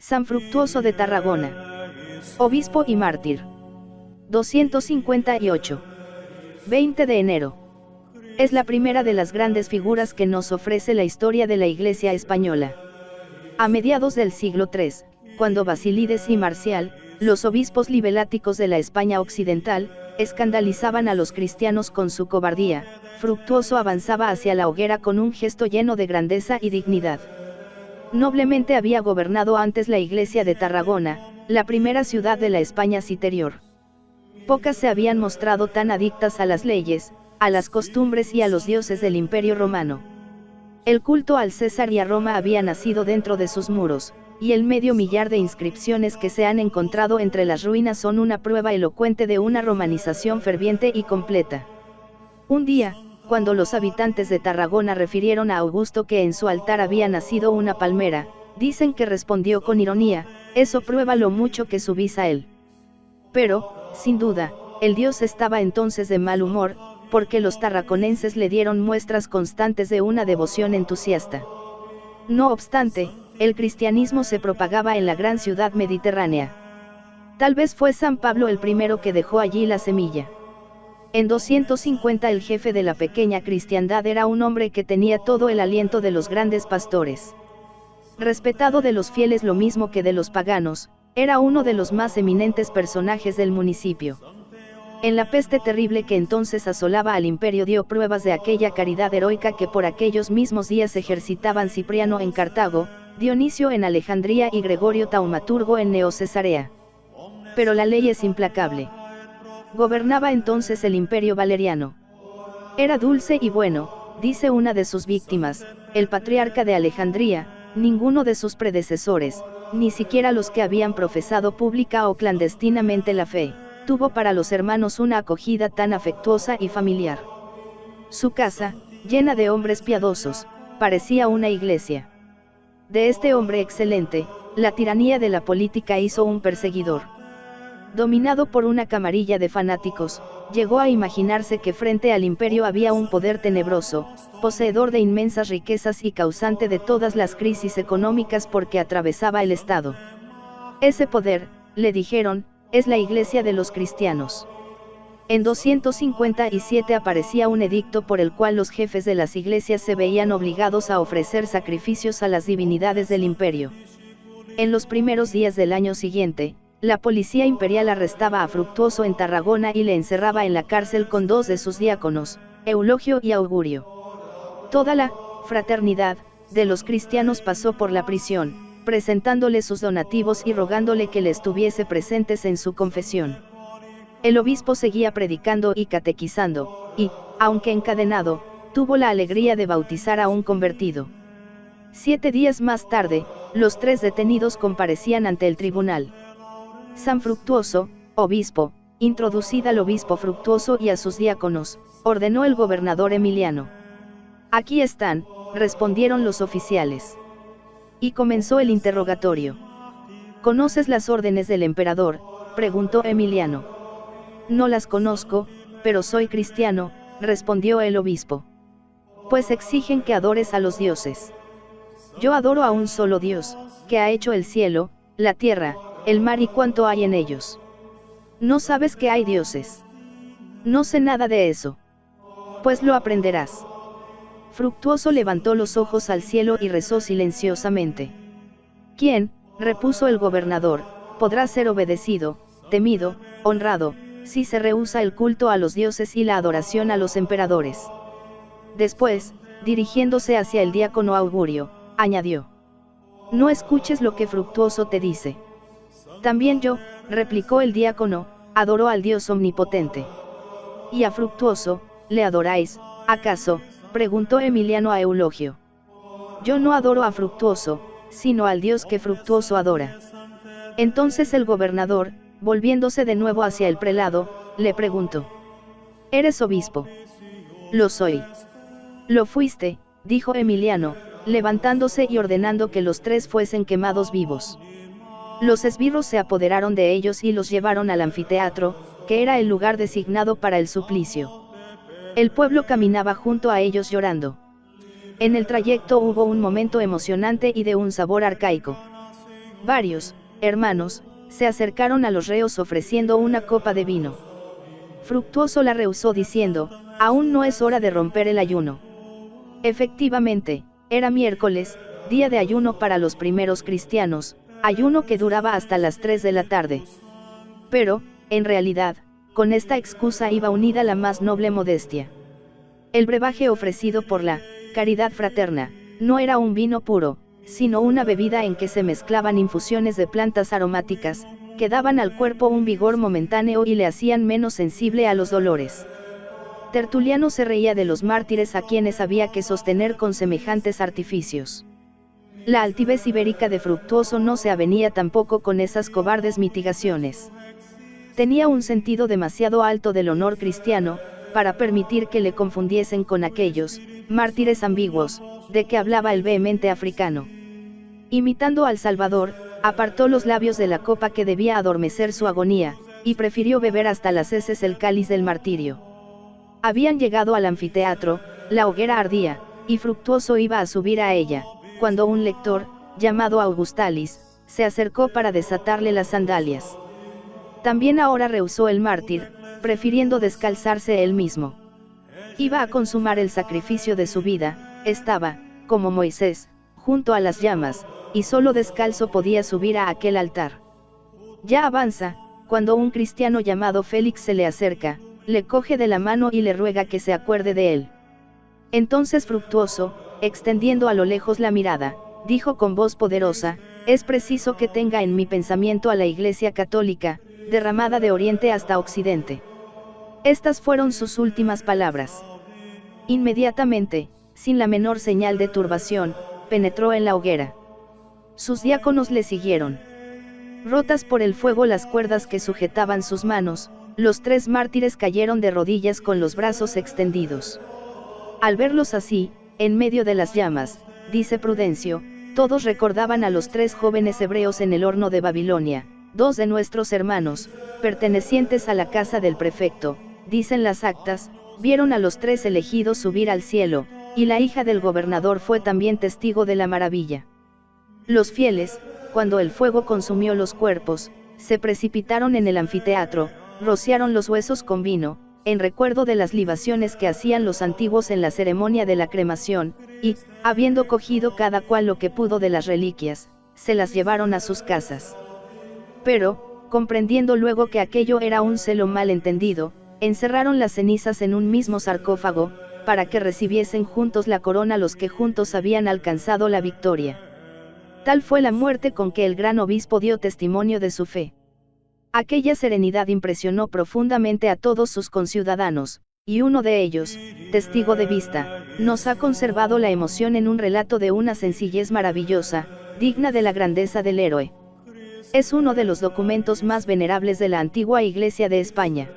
San Fructuoso de Tarragona. Obispo y mártir. 258. 20 de enero. Es la primera de las grandes figuras que nos ofrece la historia de la Iglesia española. A mediados del siglo III, cuando Basílides y Marcial, los obispos libeláticos de la España occidental, escandalizaban a los cristianos con su cobardía, Fructuoso avanzaba hacia la hoguera con un gesto lleno de grandeza y dignidad. Noblemente había gobernado antes la Iglesia de Tarragona, la primera ciudad de la España citerior. Pocas se habían mostrado tan adictas a las leyes, a las costumbres y a los dioses del Imperio Romano. El culto al César y a Roma había nacido dentro de sus muros, y el medio millar de inscripciones que se han encontrado entre las ruinas son una prueba elocuente de una romanización ferviente y completa. Un día, cuando los habitantes de Tarragona refirieron a Augusto que en su altar había nacido una palmera, dicen que respondió con ironía: eso prueba lo mucho que subís a él. Pero, sin duda, el dios estaba entonces de mal humor, porque los tarraconenses le dieron muestras constantes de una devoción entusiasta. No obstante, el cristianismo se propagaba en la gran ciudad mediterránea. Tal vez fue San Pablo el primero que dejó allí la semilla. En 250 el jefe de la pequeña cristiandad era un hombre que tenía todo el aliento de los grandes pastores. Respetado de los fieles lo mismo que de los paganos, era uno de los más eminentes personajes del municipio. En la peste terrible que entonces asolaba al imperio dio pruebas de aquella caridad heroica que por aquellos mismos días ejercitaban Cipriano en Cartago, Dionisio en Alejandría y Gregorio Taumaturgo en Neocesarea. Pero la ley es implacable. Gobernaba entonces el imperio valeriano. Era dulce y bueno, dice una de sus víctimas, el patriarca de Alejandría. Ninguno de sus predecesores, ni siquiera los que habían profesado pública o clandestinamente la fe, tuvo para los hermanos una acogida tan afectuosa y familiar. Su casa, llena de hombres piadosos, parecía una iglesia. De este hombre excelente, la tiranía de la política hizo un perseguidor. Dominado por una camarilla de fanáticos, llegó a imaginarse que frente al imperio había un poder tenebroso, poseedor de inmensas riquezas y causante de todas las crisis económicas porque atravesaba el Estado. Ese poder, le dijeron, es la Iglesia de los cristianos. En 257 aparecía un edicto por el cual los jefes de las iglesias se veían obligados a ofrecer sacrificios a las divinidades del imperio. En los primeros días del año siguiente, la policía imperial arrestaba a Fructuoso en Tarragona y le encerraba en la cárcel con dos de sus diáconos, Eulogio y Augurio. Toda la fraternidad de los cristianos pasó por la prisión, presentándole sus donativos y rogándole que le estuviese presentes en su confesión. El obispo seguía predicando y catequizando, y, aunque encadenado, tuvo la alegría de bautizar a un convertido. 7 días más tarde, los 3 detenidos comparecían ante el tribunal. San Fructuoso, obispo, introducid al obispo Fructuoso y a sus diáconos, ordenó el gobernador Emiliano. Aquí están, respondieron los oficiales. Y comenzó el interrogatorio. ¿Conoces las órdenes del emperador?, preguntó Emiliano. No las conozco, pero soy cristiano, respondió el obispo. Pues exigen que adores a los dioses. Yo adoro a un solo Dios, que ha hecho el cielo, la tierra, el mar y cuanto hay en ellos. ¿No sabes que hay dioses? No sé nada de eso. Pues lo aprenderás. Fructuoso levantó los ojos al cielo y rezó silenciosamente. ¿Quién?, repuso el gobernador, podrá ser obedecido, temido, honrado, si se rehúsa el culto a los dioses y la adoración a los emperadores. Después, dirigiéndose hacia el diácono Augurio, añadió: no escuches lo que Fructuoso te dice. También yo, replicó el diácono, adoro al Dios omnipotente. ¿Y a Fructuoso, le adoráis, acaso?, preguntó Emiliano a Eulogio. Yo no adoro a Fructuoso, sino al Dios que Fructuoso adora. Entonces el gobernador, volviéndose de nuevo hacia el prelado, le preguntó: ¿eres obispo? Lo soy. Lo fuiste, dijo Emiliano, levantándose y ordenando que los 3 fuesen quemados vivos. Los esbirros se apoderaron de ellos y los llevaron al anfiteatro, que era el lugar designado para el suplicio. El pueblo caminaba junto a ellos llorando. En el trayecto hubo un momento emocionante y de un sabor arcaico. Varios hermanos se acercaron a los reos ofreciendo una copa de vino. Fructuoso la rehusó diciendo: aún no es hora de romper el ayuno. Efectivamente, era miércoles, día de ayuno para los primeros cristianos, ayuno que duraba hasta las 3 de la tarde. Pero, en realidad, con esta excusa iba unida la más noble modestia. El brebaje ofrecido por la caridad fraterna no era un vino puro, sino una bebida en que se mezclaban infusiones de plantas aromáticas, que daban al cuerpo un vigor momentáneo y le hacían menos sensible a los dolores. Tertuliano se reía de los mártires a quienes había que sostener con semejantes artificios. La altivez ibérica de Fructuoso no se avenía tampoco con esas cobardes mitigaciones. Tenía un sentido demasiado alto del honor cristiano, para permitir que le confundiesen con aquellos mártires ambiguos, de que hablaba el vehemente africano. Imitando al Salvador, apartó los labios de la copa que debía adormecer su agonía, y prefirió beber hasta las heces el cáliz del martirio. Habían llegado al anfiteatro, la hoguera ardía, y Fructuoso iba a subir a ella, cuando un lector, llamado Augustalis, se acercó para desatarle las sandalias. También ahora rehusó el mártir, prefiriendo descalzarse él mismo. Iba a consumar el sacrificio de su vida, estaba, como Moisés, junto a las llamas, y solo descalzo podía subir a aquel altar. Ya avanza, cuando un cristiano llamado Félix se le acerca, le coge de la mano y le ruega que se acuerde de él. Entonces Fructuoso, extendiendo a lo lejos la mirada, dijo con voz poderosa: es preciso que tenga en mi pensamiento a la Iglesia Católica, derramada de oriente hasta occidente. Estas fueron sus últimas palabras. Inmediatamente, sin la menor señal de turbación, penetró en la hoguera. Sus diáconos le siguieron. Rotas por el fuego las cuerdas que sujetaban sus manos, los 3 mártires cayeron de rodillas con los brazos extendidos. Al verlos así, en medio de las llamas, dice Prudencio, todos recordaban a los 3 jóvenes hebreos en el horno de Babilonia, 2 de nuestros hermanos, pertenecientes a la casa del prefecto, dicen las actas, vieron a los 3 elegidos subir al cielo, y la hija del gobernador fue también testigo de la maravilla. Los fieles, cuando el fuego consumió los cuerpos, se precipitaron en el anfiteatro, rociaron los huesos con vino, en recuerdo de las libaciones que hacían los antiguos en la ceremonia de la cremación, y, habiendo cogido cada cual lo que pudo de las reliquias, se las llevaron a sus casas. Pero, comprendiendo luego que aquello era un celo mal entendido, encerraron las cenizas en un mismo sarcófago, para que recibiesen juntos la corona los que juntos habían alcanzado la victoria. Tal fue la muerte con que el gran obispo dio testimonio de su fe. Aquella serenidad impresionó profundamente a todos sus conciudadanos, y uno de ellos, testigo de vista, nos ha conservado la emoción en un relato de una sencillez maravillosa, digna de la grandeza del héroe. Es uno de los documentos más venerables de la antigua Iglesia de España.